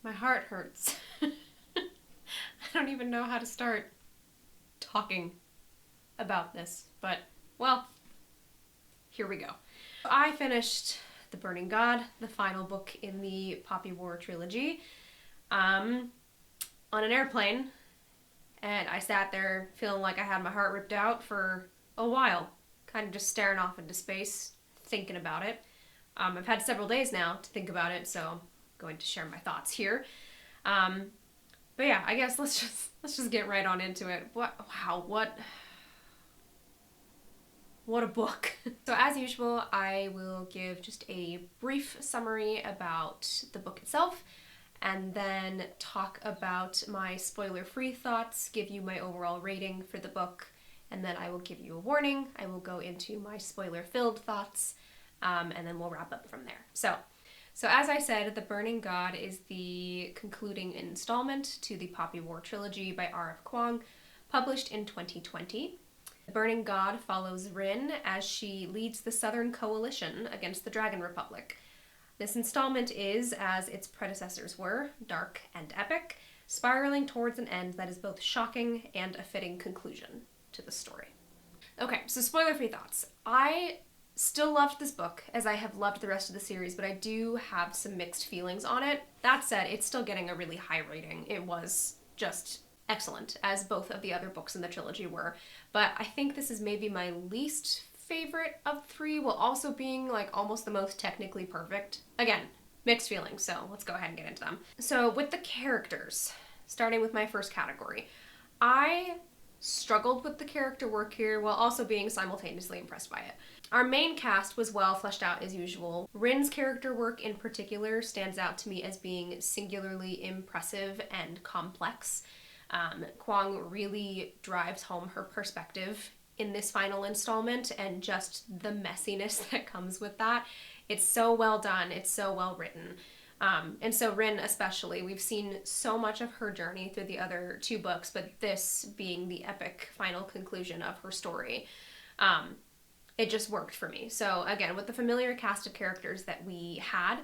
My heart hurts. I don't even know how to start talking about this, but, well, here we go. I finished The Burning God, the final book in the Poppy War trilogy, on an airplane, and I sat there feeling like I had my heart ripped out for a while, kind of just staring off into space, thinking about it. I've had several days now to think about it, so I'm going to share my thoughts here. But yeah, I guess let's just get right on into it. What a book. So as usual, I will give just a brief summary about the book itself, and then talk about my spoiler-free thoughts, give you my overall rating for the book, and then I will give you a warning. I will go into my spoiler-filled thoughts, and then we'll wrap up from there. So as I said, The Burning God is the concluding installment to the Poppy War trilogy by R.F. Kuang, published in 2020. The Burning God follows Rin as she leads the Southern Coalition against the Dragon Republic. This installment is, as its predecessors were, dark and epic, spiraling towards an end that is both shocking and a fitting conclusion to the story. Okay, so spoiler-free thoughts. I still loved this book, as I have loved the rest of the series, but I do have some mixed feelings on it. That said, it's still getting a really high rating. It was just excellent, as both of the other books in the trilogy were. But I think this is maybe my least favorite of three, while also being like almost the most technically perfect. Again, mixed feelings, so let's go ahead and get into them. So with the characters, starting with my first category, I struggled with the character work here while also being simultaneously impressed by it. Our main cast was well fleshed out as usual. Rin's character work in particular stands out to me as being singularly impressive and complex. Kuang really drives home her perspective in this final installment and just the messiness that comes with that. It's so well done, it's so well written. And so Rin especially, we've seen so much of her journey through the other two books, but this being the epic final conclusion of her story, it just worked for me. So again, with the familiar cast of characters that we had,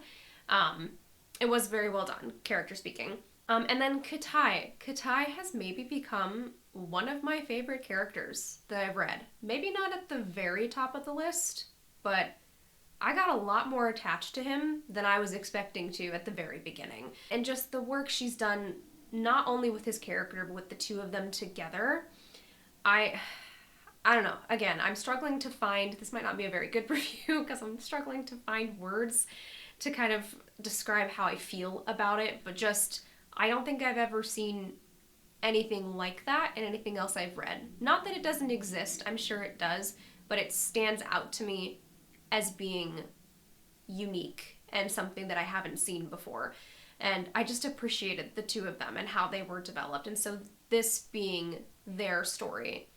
it was very well done, character speaking. And then Katai. Katai has maybe become one of my favorite characters that I've read. Maybe not at the very top of the list, but I got a lot more attached to him than I was expecting to at the very beginning. And just the work she's done, not only with his character, but with the two of them together, I don't know. Again, I'm struggling to find, this might not be a very good review because I'm struggling to find words to kind of describe how I feel about it, but just, I don't think I've ever seen anything like that in anything else I've read. Not that it doesn't exist, I'm sure it does, but it stands out to me as being unique and something that I haven't seen before. And I just appreciated the two of them and how they were developed. And so this being their story,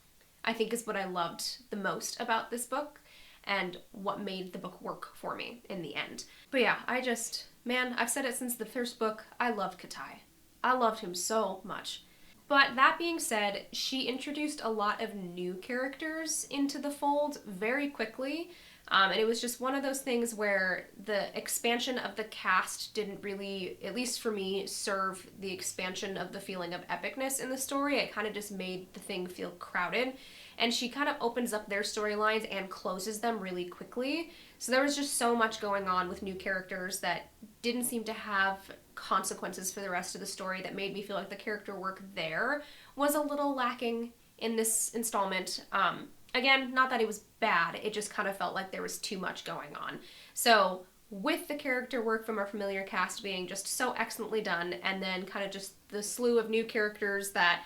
I think is what I loved the most about this book and what made the book work for me in the end. But yeah, I've said it since the first book, I loved Katai. I loved him so much. But that being said, she introduced a lot of new characters into the fold very quickly. And it was just one of those things where the expansion of the cast didn't really, at least for me, serve the expansion of the feeling of epicness in the story. It kind of just made the thing feel crowded. And she kind of opens up their storylines and closes them really quickly. So there was just so much going on with new characters that didn't seem to have consequences for the rest of the story that made me feel like the character work there was a little lacking in this installment. Again, not that it was bad, it just kind of felt like there was too much going on. So with the character work from our familiar cast being just so excellently done, and then kind of just the slew of new characters that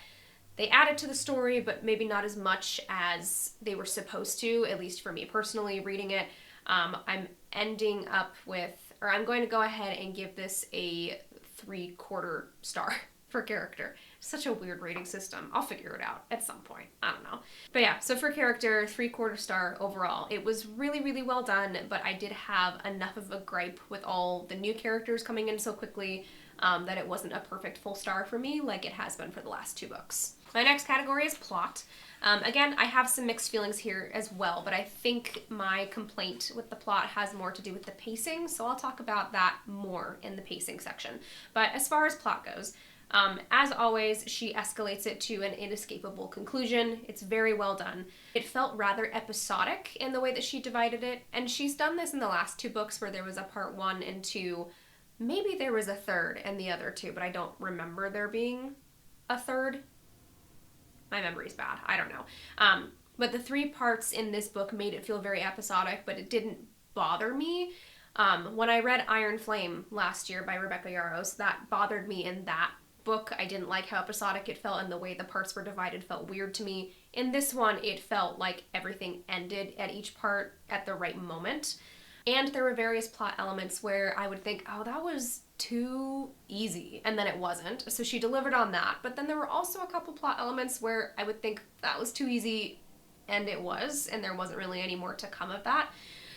they added to the story, but maybe not as much as they were supposed to, at least for me personally reading it, I'm going to go ahead and give this a 3/4 star for character. Such a weird rating system. I'll figure it out at some point. I don't know. But yeah, so for character, 3/4 star overall. It was really, really well done, but I did have enough of a gripe with all the new characters coming in so quickly. that it wasn't a perfect full star for me like it has been for the last 2 books. My next category is plot. Again, I have some mixed feelings here as well, but I think my complaint with the plot has more to do with the pacing, so I'll talk about that more in the pacing section. But as far as plot goes, as always, she escalates it to an inescapable conclusion. It's very well done. It felt rather episodic in the way that she divided it, and she's done this in the last 2 books where there was a part 1 and 2. Maybe there was a third in the other 2, but I don't remember there being a third. My memory's bad. I don't know. But the 3 parts in this book made it feel very episodic, but it didn't bother me. When I read Iron Flame last year by Rebecca Yarros, that bothered me in that book. I didn't like how episodic it felt, and the way the parts were divided felt weird to me. In this one, it felt like everything ended at each part at the right moment. And there were various plot elements where I would think, oh, that was too easy, and then it wasn't. So she delivered on that. But then there were also a couple plot elements where I would think that was too easy, and it was, and there wasn't really any more to come of that.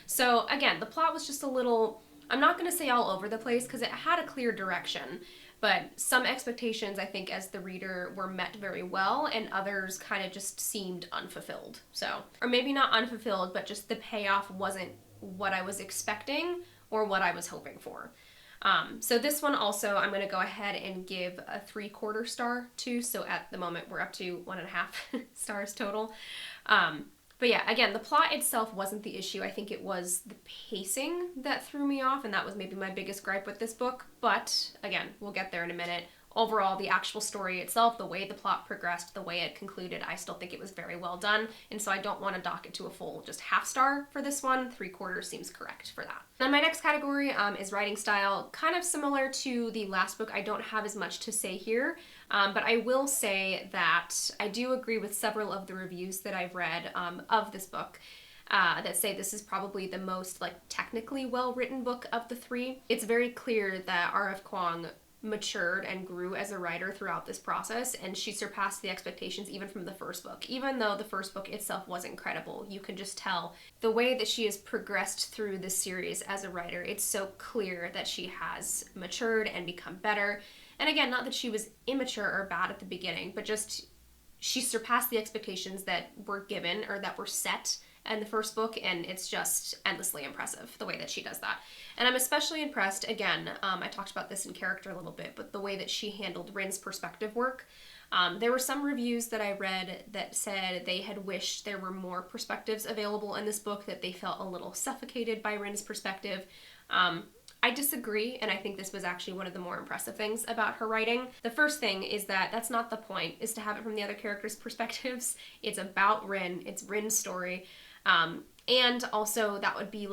So again, the plot was just a little, I'm not going to say all over the place because it had a clear direction, but some expectations, I think, as the reader were met very well, and others kind of just seemed unfulfilled. So, or maybe not unfulfilled, but just the payoff wasn't what I was expecting or what I was hoping for. So this one also, I'm going to go ahead and give a 3/4 star to, so at the moment we're up to 1.5 stars total. But yeah, again, the plot itself wasn't the issue. I think it was the pacing that threw me off, and that was maybe my biggest gripe with this book. But again, we'll get there in a minute. Overall, the actual story itself, the way the plot progressed, the way it concluded, I still think it was very well done. And so I don't want to dock it to a full just half star for this one. 3/4 seems correct for that. Then my next category is writing style. Kind of similar to the last book, I don't have as much to say here. But I will say that I do agree with several of the reviews that I've read of this book. That say this is probably the most technically well-written book of the 3. It's very clear that R.F. Kuang matured and grew as a writer throughout this process, and she surpassed the expectations even from the first book. Even though the first book itself was incredible, you can just tell the way that she has progressed through this series as a writer. It's so clear that she has matured and become better. And again, not that she was immature or bad at the beginning, but just she surpassed the expectations that were given or that were set in the first book, and it's just endlessly impressive the way that she does that. And I'm especially impressed, again, I talked about this in character a little bit, but the way that she handled Rin's perspective work. There were some reviews that I read that said they had wished there were more perspectives available in this book, that they felt a little suffocated by Rin's perspective. I disagree, and I think this was actually one of the more impressive things about her writing. The first thing is that that's not the point, is to have it from the other characters' perspectives. It's about Rin, it's Rin's story. And also that would be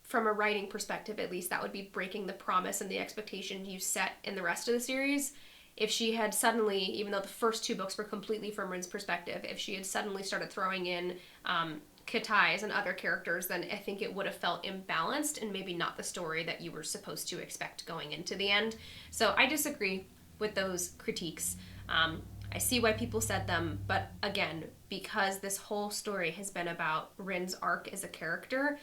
from a writing perspective at least, that would be breaking the promise and the expectation you set in the rest of the series. If she had suddenly, even though the first 2 books were completely from Rin's perspective, if she had suddenly started throwing in Katai's and other characters, then I think it would have felt imbalanced and maybe not the story that you were supposed to expect going into the end. So I disagree with those critiques. I see why people said them, but again, because this whole story has been about Rin's arc as a character,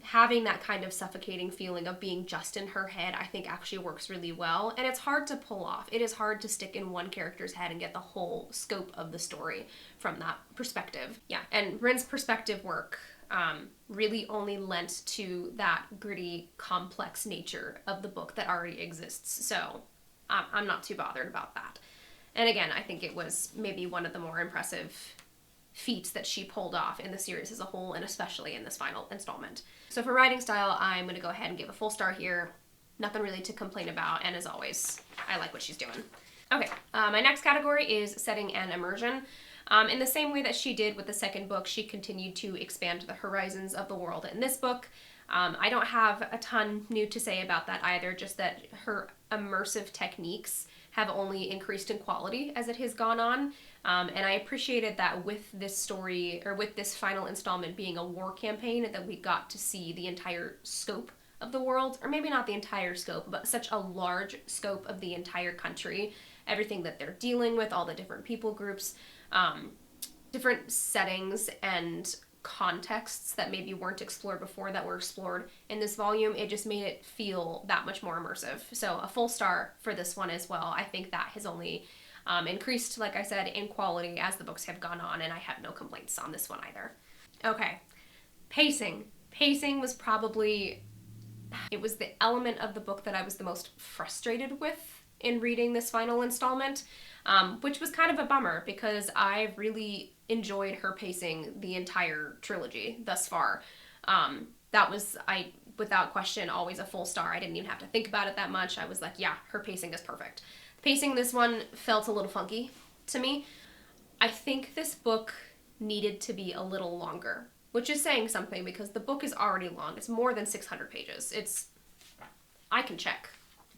having that kind of suffocating feeling of being just in her head, I think actually works really well. And it's hard to pull off. It is hard to stick in one character's head and get the whole scope of the story from that perspective. Yeah, and Rin's perspective work really only lent to that gritty, complex nature of the book that already exists. So I'm not too bothered about that. And again, I think it was maybe one of the more impressive feats that she pulled off in the series as a whole, and especially in this final installment. So for writing style, I'm going to go ahead and give a full star here. Nothing really to complain about, and as always, I like what she's doing. Okay, my next category is setting and immersion. In the same way that she did with the second book, she continued to expand the horizons of the world in this book. I don't have a ton new to say about that either, just that her immersive techniques have only increased in quality as it has gone on. And I appreciated that with this story, or with this final installment being a war campaign, that we got to see the entire scope of the world, or maybe not the entire scope, but such a large scope of the entire country, everything that they're dealing with, all the different people groups, different settings and contexts that maybe weren't explored before that were explored in this volume. It just made it feel that much more immersive. So a full star for this one as well. I think that has only increased, like I said, in quality as the books have gone on, and I have no complaints on this one either. Okay, pacing. Pacing was probably, it was the element of the book that I was the most frustrated with in reading this final installment, which was kind of a bummer because I really enjoyed her pacing the entire trilogy thus far. That was, without question, always a full star. I didn't even have to think about it that much. I was like, yeah, her pacing is perfect. The pacing in this one felt a little funky to me. I think this book needed to be a little longer, which is saying something because the book is already long. It's more than 600 pages. I can check.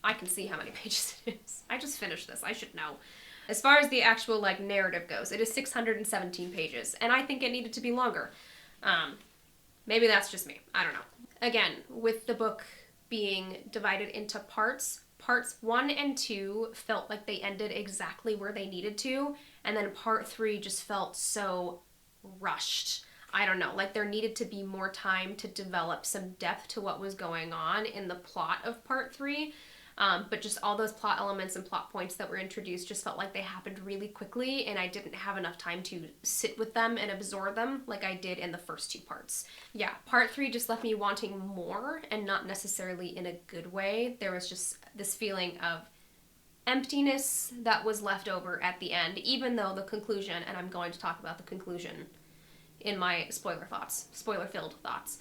I can see how many pages it is. I just finished this. I should know. As far as the actual narrative goes, it is 617 pages, and I think it needed to be longer. Maybe that's just me. I don't know. Again, with the book being divided into parts 1 and 2 felt like they ended exactly where they needed to, and then part 3 just felt so rushed. I don't know, there needed to be more time to develop some depth to what was going on in the plot of part 3. But just all those plot elements and plot points that were introduced just felt like they happened really quickly, and I didn't have enough time to sit with them and absorb them like I did in the first 2 parts. Yeah, part 3 just left me wanting more, and not necessarily in a good way. There was just this feeling of emptiness that was left over at the end, even though the conclusion, and I'm going to talk about the conclusion in my spoiler-filled thoughts.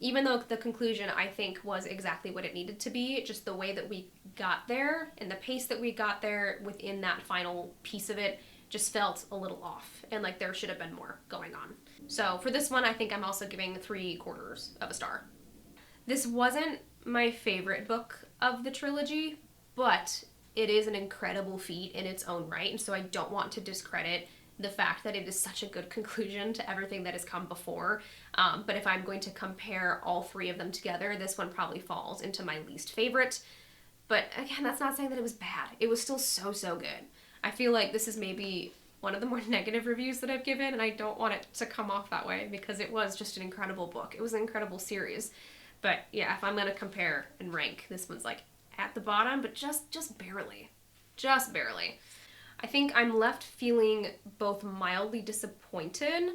Even though the conclusion, I think, was exactly what it needed to be, just the way that we got there and the pace that we got there within that final piece of it just felt a little off, and there should have been more going on. So for this one, I think I'm also giving 3/4 of a star. This wasn't my favorite book of the trilogy, but it is an incredible feat in its own right, and so I don't want to discredit the fact that it is such a good conclusion to everything that has come before. But if I'm going to compare all 3 of them together, this one probably falls into my least favorite. But again, that's not saying that it was bad. It was still so good. I feel like this is maybe one of the more negative reviews that I've given, and I don't want it to come off that way because it was just an incredible book. It was an incredible series. But yeah, if I'm going to compare and rank, this one's at the bottom, but just barely. Just barely. I think I'm left feeling both mildly disappointed,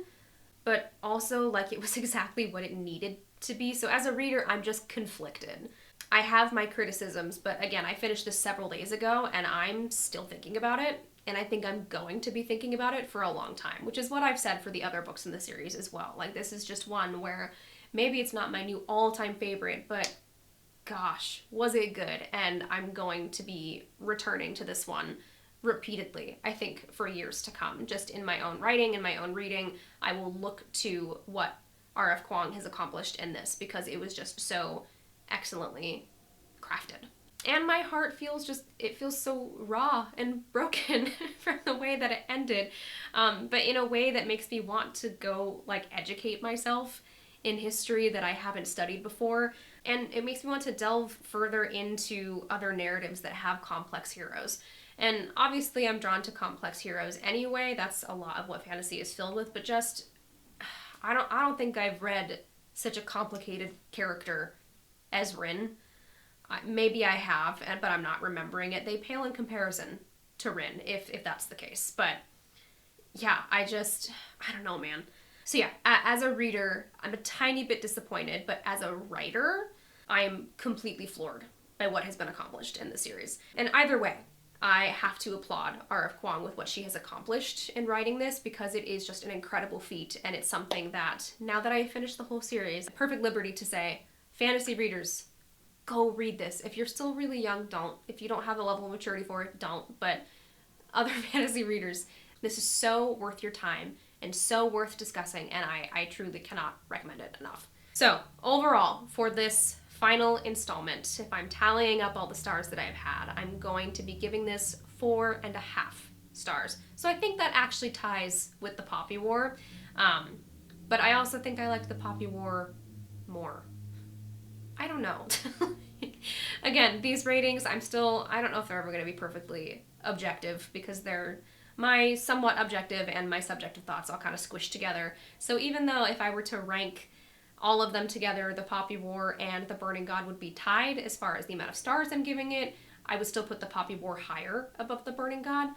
but also it was exactly what it needed to be. So as a reader, I'm just conflicted. I have my criticisms, but again, I finished this several days ago, and I'm still thinking about it, and I think I'm going to be thinking about it for a long time, which is what I've said for the other books in the series as well. This is just one where maybe it's not my new all-time favorite, but gosh, was it good? And I'm going to be returning to this one repeatedly, I think, for years to come. Just in my own writing and my own reading, I will look to what R.F. Kuang has accomplished in this because it was just so excellently crafted. And my heart feels so raw and broken from the way that it ended, but in a way that makes me want to go educate myself in history that I haven't studied before, and it makes me want to delve further into other narratives that have complex heroes. And obviously I'm drawn to complex heroes anyway. That's a lot of what fantasy is filled with, but just I don't think I've read such a complicated character as Rin. Maybe I have, but I'm not remembering it. They pale in comparison to Rin, if that's the case. But yeah, I don't know, man. So yeah, as a reader, I'm a tiny bit disappointed, but as a writer, I'm completely floored by what has been accomplished in the series. And either way, I have to applaud R.F. Kuang with what she has accomplished in writing this because it is just an incredible feat, and it's something that, now that I finished the whole series, perfect liberty to say, fantasy readers, go read this. If you're still really young, don't. If you don't have the level of maturity for it, don't. But other fantasy readers, this is so worth your time and so worth discussing, and I truly cannot recommend it enough. So, overall, for this final installment, if I'm tallying up all the stars that I've had, I'm going to be giving this 4.5 stars. So I think that actually ties with the Poppy War, but I also think I liked the Poppy War more. I don't know. Again, these ratings, I don't know if they're ever going to be perfectly objective because they're my somewhat objective and my subjective thoughts all kind of squished together. So even though if I were to rank all of them together, the Poppy War and the Burning God would be tied as far as the amount of stars I'm giving it, I would still put the Poppy War higher above the Burning God.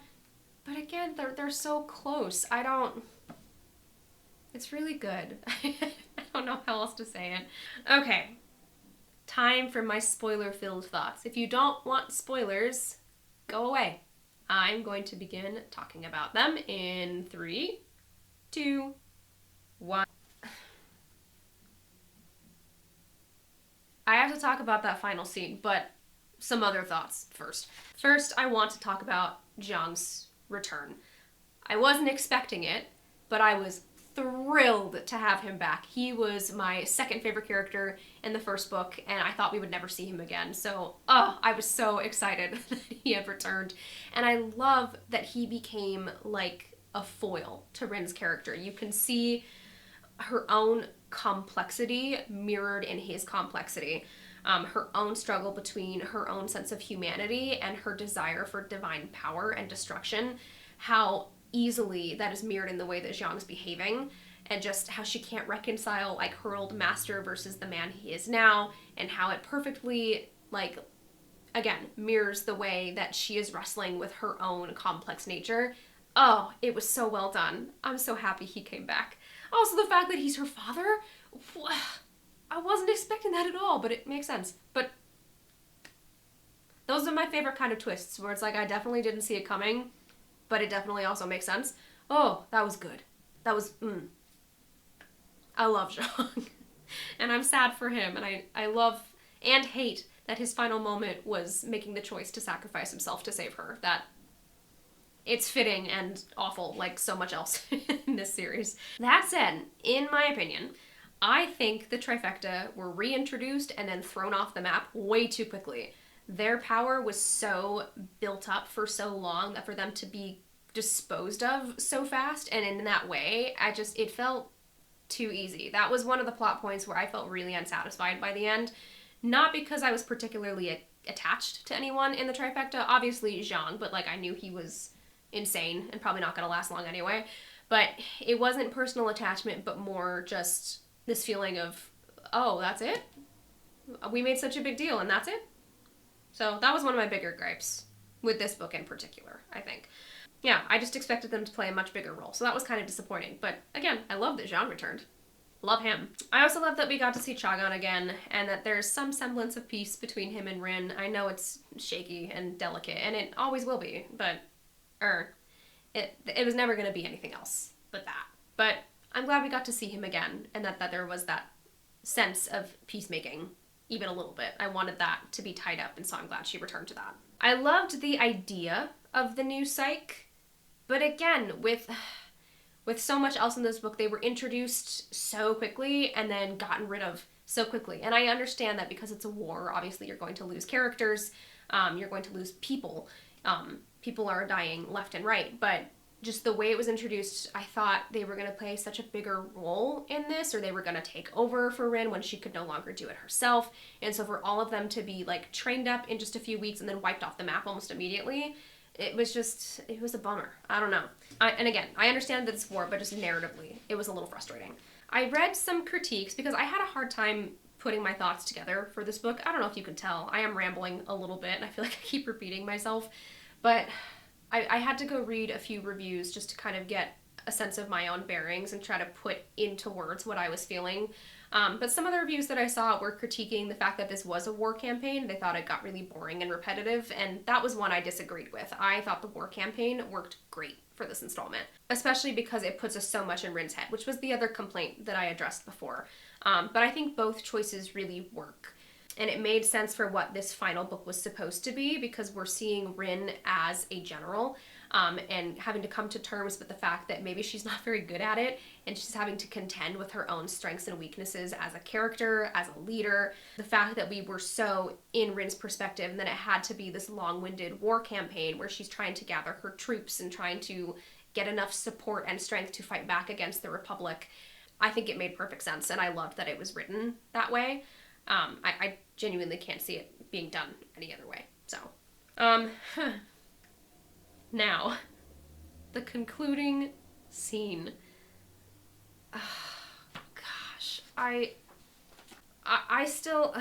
But again, they're so close. It's really good. I don't know how else to say it. Okay, time for my spoiler-filled thoughts. If you don't want spoilers, go away. I'm going to begin talking about them in 3, 2, 1. I have to talk about that final scene, but some other thoughts first. First, I want to talk about Jiang's return. I wasn't expecting it, but I was thrilled to have him back. He was my second favorite character in the first book, and I thought we would never see him again. So, I was so excited that he had returned. And I love that he became like a foil to Rin's character. You can see her own complexity mirrored in his complexity. Her own struggle between her own sense of humanity and her desire for divine power and destruction. How easily that is mirrored in the way that Jiang's behaving, and just how she can't reconcile like her old master versus the man he is now, and how it perfectly again mirrors the way that she is wrestling with her own complex nature. Oh, it was so well done. I'm so happy he came back. Also, the fact that he's her father, I wasn't expecting that at all, but it makes sense. But those are my favorite kind of twists, where it's like I definitely didn't see it coming, but it definitely also makes sense. Oh, that was good. That was, I love Zhang. And I'm sad for him, and I love and hate that his final moment was making the choice to sacrifice himself to save her. That it's fitting and awful, like so much else in this series. That said, in my opinion, I think the Trifecta were reintroduced and then thrown off the map way too quickly. Their power was so built up for so long that for them to be disposed of so fast and in that way, it felt too easy. That was one of the plot points where I felt really unsatisfied by the end. Not because I was particularly attached to anyone in the Trifecta, obviously Zhang, but I knew he was insane and probably not going to last long anyway. But it wasn't personal attachment, but more just this feeling of, oh, that's it? We made such a big deal and that's it? So that was one of my bigger gripes with this book in particular, I think. Yeah, I just expected them to play a much bigger role, so that was kind of disappointing. But again, I love that Zhang returned. Love him. I also love that we got to see Chagan again, and that there's some semblance of peace between him and Rin. I know it's shaky and delicate, and it always will be, but it was never going to be anything else but that. But I'm glad we got to see him again, and that there was that sense of peacemaking, even a little bit. I wanted that to be tied up, and so I'm glad she returned to that. I loved the idea of the new psych, but again, with so much else in this book, they were introduced so quickly and then gotten rid of so quickly. And I understand that because it's a war, obviously you're going to lose characters, you're going to lose people. People are dying left and right, but just the way it was introduced, I thought they were going to play such a bigger role in this, or they were going to take over for Rin when she could no longer do it herself. And so for all of them to be trained up in just a few weeks and then wiped off the map almost immediately, it was a bummer. I don't know. And again, I understand that it's war, but just narratively, it was a little frustrating. I read some critiques because I had a hard time putting my thoughts together for this book. I don't know if you can tell. I am rambling a little bit, and I feel like I keep repeating myself, but I had to go read a few reviews just to kind of get a sense of my own bearings and try to put into words what I was feeling. But some of the reviews that I saw were critiquing the fact that this was a war campaign. They thought it got really boring and repetitive, and that was one I disagreed with. I thought the war campaign worked great for this installment, especially because it puts us so much in Rin's head, which was the other complaint that I addressed before. But I think both choices really work. And it made sense for what this final book was supposed to be, because we're seeing Rin as a general, and having to come to terms with the fact that maybe she's not very good at it, and she's having to contend with her own strengths and weaknesses as a character, as a leader. The fact that we were so in Rin's perspective, and that it had to be this long-winded war campaign where she's trying to gather her troops and trying to get enough support and strength to fight back against the Republic. I think it made perfect sense, and I loved that it was written that way. I genuinely can't see it being done any other way. So, now, The concluding scene. Gosh, I still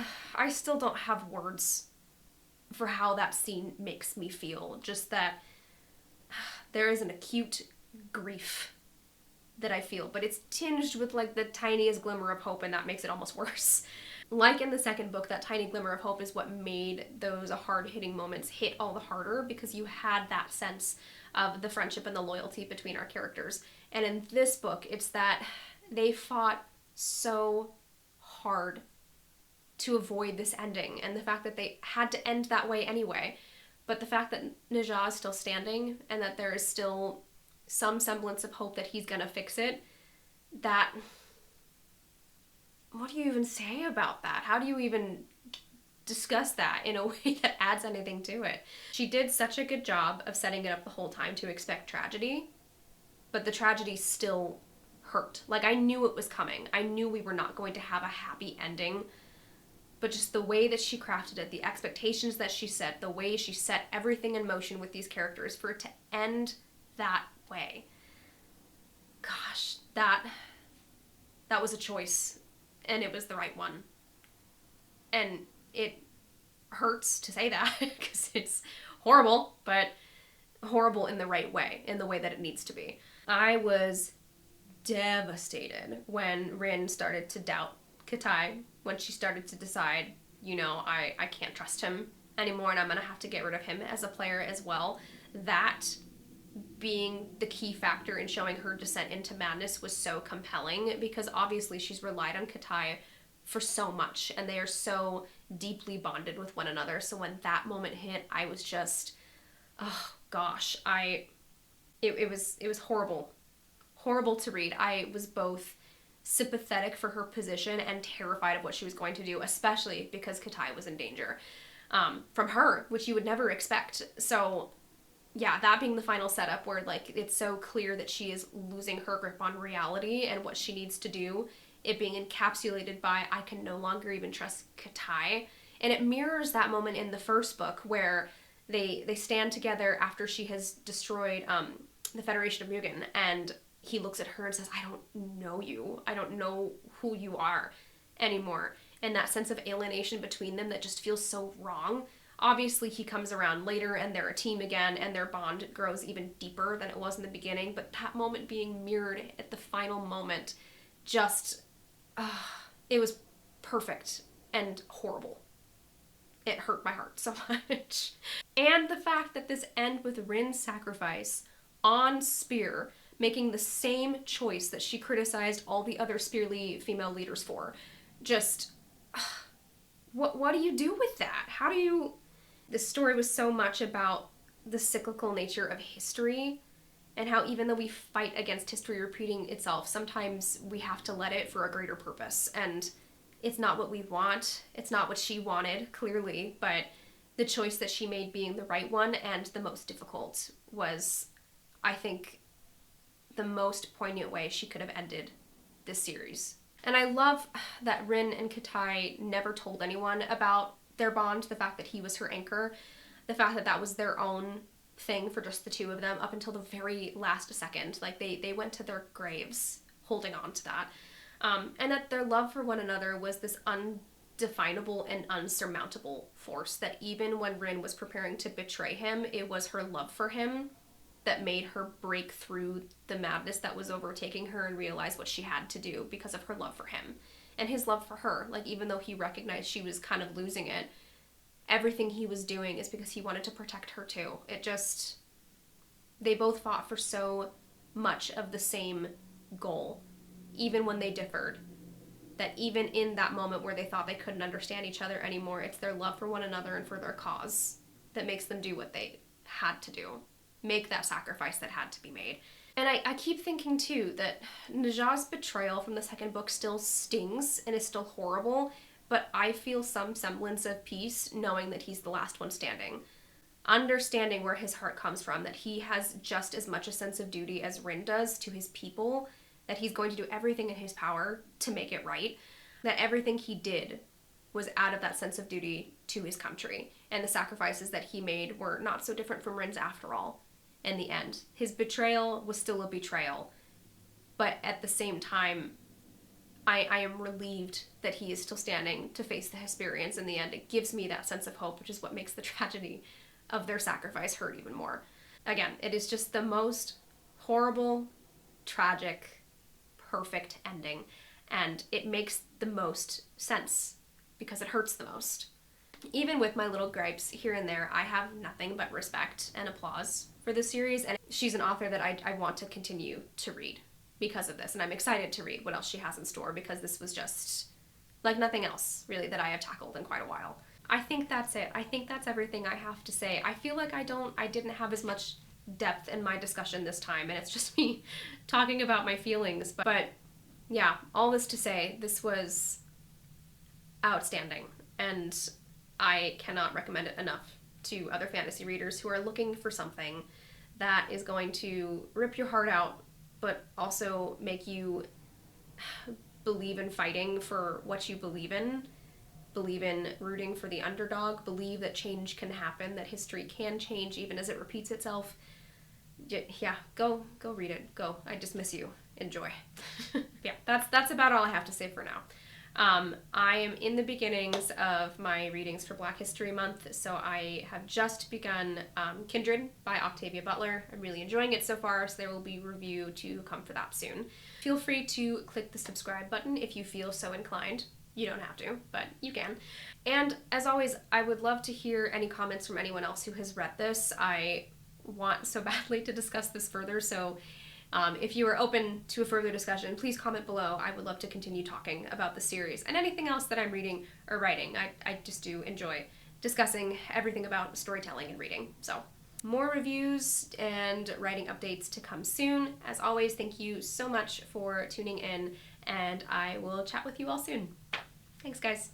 don't have words for how that scene makes me feel. Just that there is an acute grief that I feel, but it's tinged with like the tiniest glimmer of hope, and that makes it almost worse. Like in the second book, that tiny glimmer of hope is what made those hard-hitting moments hit all the harder, because you had that sense of the friendship and the loyalty between our characters. And in this book, it's that they fought so hard to avoid this ending, and the fact that they had to end that way anyway. But the fact that Najah is still standing and that there is still some semblance of hope that he's gonna fix it, that... what do you even say about that? How do you even discuss that in a way that adds anything to it? She did such a good job of setting it up the whole time to expect tragedy, but the tragedy still hurt. Like, I knew it was coming. I knew we were not going to have a happy ending, but just the way that she crafted it, the expectations that she set, the way she set everything in motion with these characters for it to end that way. Gosh, that was a choice, and it was the right one. And it hurts to say that because it's horrible, but horrible in the right way, in the way that it needs to be. I was devastated when Rin started to doubt Katai, when she started to decide, you know, I can't trust him anymore, and I'm gonna have to get rid of him as a player as well. That being the key factor in showing her descent into madness was so compelling, because obviously she's relied on Katai for so much, and they are so deeply bonded with one another. So when that moment hit, I was just, oh gosh, it was horrible to read. I was both sympathetic for her position and terrified of what she was going to do, especially because Katai was in danger from her, which you would never expect. So yeah, that being the final setup where like it's so clear that she is losing her grip on reality and what she needs to do, it being encapsulated by I can no longer even trust Katai. And it mirrors that moment in the first book where they stand together after she has destroyed the Federation of Mugen, and he looks at her and says, I don't know you. I don't know who you are anymore. And that sense of alienation between them that just feels so wrong. Obviously, he comes around later and they're a team again, and their bond grows even deeper than it was in the beginning. But that moment being mirrored at the final moment, just, it was perfect and horrible. It hurt my heart so much. And the fact that this end with Rin's sacrifice on Spear, making the same choice that she criticized all the other Spearly female leaders for. Just, what do you do with that? How do you... This story was so much about the cyclical nature of history, and how even though we fight against history repeating itself, sometimes we have to let it for a greater purpose. And it's not what we want. It's not what she wanted, clearly, but the choice that she made being the right one and the most difficult was, I think, the most poignant way she could have ended this series. And I love that Rin and Katai never told anyone about their bond, the fact that he was her anchor, the fact that that was their own thing for just the two of them up until the very last second. Like, they went to their graves holding on to that. And that their love for one another was this undefinable and unsurmountable force, that even when Rin was preparing to betray him, it was her love for him that made her break through the madness that was overtaking her and realize what she had to do because of her love for him and his love for her. Like, even though he recognized she was kind of losing it, everything he was doing is because he wanted to protect her too. It just, they both fought for so much of the same goal, even when they differed. That even in that moment where they thought they couldn't understand each other anymore, it's their love for one another and for their cause that makes them do what they had to do. Make that sacrifice that had to be made. And I keep thinking too that Najah's betrayal from the second book still stings and is still horrible, but I feel some semblance of peace knowing that he's the last one standing. Understanding where his heart comes from, that he has just as much a sense of duty as Rin does to his people, that he's going to do everything in his power to make it right, that everything he did was out of that sense of duty to his country, and the sacrifices that he made were not so different from Rin's after all. in the end. His betrayal was still a betrayal, but at the same time, I am relieved that he is still standing to face the Hesperians in the end. It gives me that sense of hope, which is what makes the tragedy of their sacrifice hurt even more. Again, it is just the most horrible, tragic, perfect ending, and it makes the most sense because it hurts the most. Even with my little gripes here and there, I have nothing but respect and applause for the series, and she's an author that I want to continue to read because of this, and I'm excited to read what else she has in store because this was just like nothing else really that I have tackled in quite a while. I think that's it. I think that's everything I have to say. I feel like I didn't have as much depth in my discussion this time, and it's just me talking about my feelings. But yeah, all this to say, this was outstanding, and I cannot recommend it enough to other fantasy readers who are looking for something that is going to rip your heart out, but also make you believe in fighting for what you believe in rooting for the underdog, believe that change can happen, that history can change even as it repeats itself. Yeah, go read it. Go. I just miss you. Enjoy. Yeah, that's about all I have to say for now. I am in the beginnings of my readings for Black History Month, so I have just begun Kindred by Octavia Butler. I'm really enjoying it so far, so there will be a review to come for that soon. Feel free to click the subscribe button if you feel so inclined. You don't have to, but you can. And as always, I would love to hear any comments from anyone else who has read this. I want so badly to discuss this further, so if you are open to a further discussion, please comment below. I would love to continue talking about the series and anything else that I'm reading or writing. I just do enjoy discussing everything about storytelling and reading. So more reviews and writing updates to come soon. As always, thank you so much for tuning in, and I will chat with you all soon. Thanks, guys.